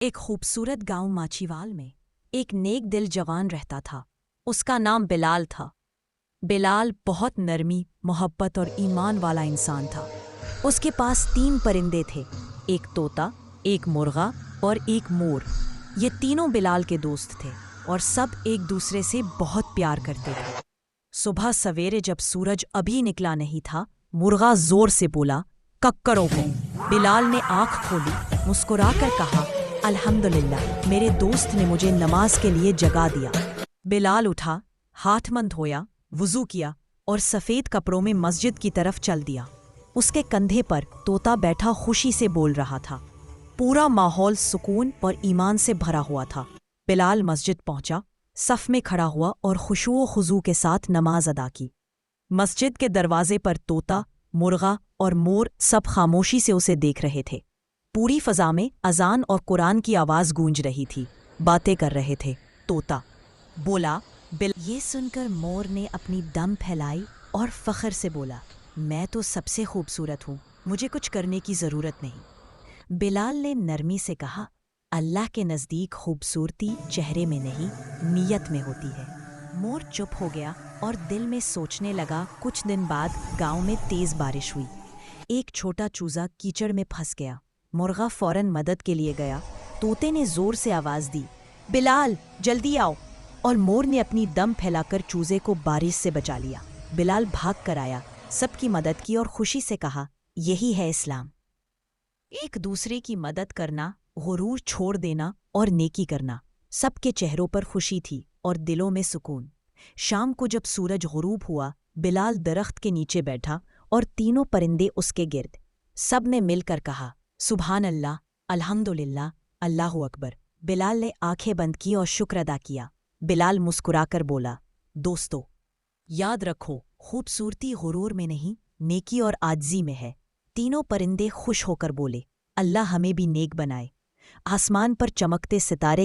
ایک خوبصورت گاؤں ماچیوال میں ایک نیک دل جوان رہتا تھا۔ اس کا نام بلال تھا۔ بلال بہت نرمی، محبت اور ایمان والا انسان تھا۔ اس کے پاس 3 پرندے تھے، ایک طوطا، ایک مرغا اور ایک مور۔ یہ تینوں بلال کے دوست تھے اور سب ایک دوسرے سے بہت پیار کرتے تھے۔ صبح سویرے جب سورج ابھی نکلا نہیں تھا، مرغا زور سے بولا، ککروں کو۔ بلال نے آنکھ کھولی، مسکرا کر کہا، الحمدللہ، میرے دوست نے مجھے نماز کے لیے جگا دیا۔ بلال اٹھا، ہاتھ منہ دھویا، وضو کیا اور سفید کپڑوں میں مسجد کی طرف چل دیا۔ اس کے کندھے پر طوطا بیٹھا خوشی سے بول رہا تھا۔ پورا ماحول سکون اور ایمان سے بھرا ہوا تھا۔ بلال مسجد پہنچا، صف میں کھڑا ہوا اور خشوع و خضوع کے ساتھ نماز ادا کی۔ مسجد کے دروازے پر طوطا، مرغا اور مور سب خاموشی سے اسے دیکھ رہے تھے۔ پوری فضا میں اذان اور قرآن کی آواز گونج رہی تھی۔ باتیں کر رہے تھے۔ طوطا بولا، یہ سن کر مور نے اپنی دم پھیلائی اور فخر سے بولا، میں تو سب سے خوبصورت ہوں، مجھے کچھ کرنے کی ضرورت نہیں۔ بلال نے نرمی سے کہا، اللہ کے نزدیک خوبصورتی چہرے میں نہیں، نیت میں ہوتی ہے۔ مور چپ ہو گیا اور دل میں سوچنے لگا۔ کچھ دن بعد گاؤں میں تیز بارش ہوئی۔ ایک چھوٹا چوزا کیچڑ میں پھنس گیا۔ مرغا فوراً مدد کے لیے گیا۔ طوطے نے زور سے آواز دی، بلال جلدی آؤ، اور مور نے اپنی دم پھیلا کر چوزے کو بارش سے بچا لیا۔ بلال بھاگ کر آیا، سب کی مدد کی اور خوشی سے کہا، یہی ہے اسلام، ایک دوسرے کی مدد کرنا، غرور چھوڑ دینا اور نیکی کرنا۔ سب کے چہروں پر خوشی تھی اور دلوں میں سکون۔ شام کو جب سورج غروب ہوا، بلال درخت کے نیچے بیٹھا اور تینوں پرندے اس کے گرد۔ سب نے مل کر کہا، سبحان اللہ، الحمدللہ، اللہ اکبر۔ بلال نے آنکھیں بند کی اور شکر ادا کیا۔ بلال مسکرا کر بولا، دوستو، یاد رکھو، خوبصورتی غرور میں نہیں، نیکی اور عاجزی میں ہے۔ تینوں پرندے خوش ہو کر بولے، اللہ ہمیں بھی نیک بنائے۔ آسمان پر چمکتے ستارے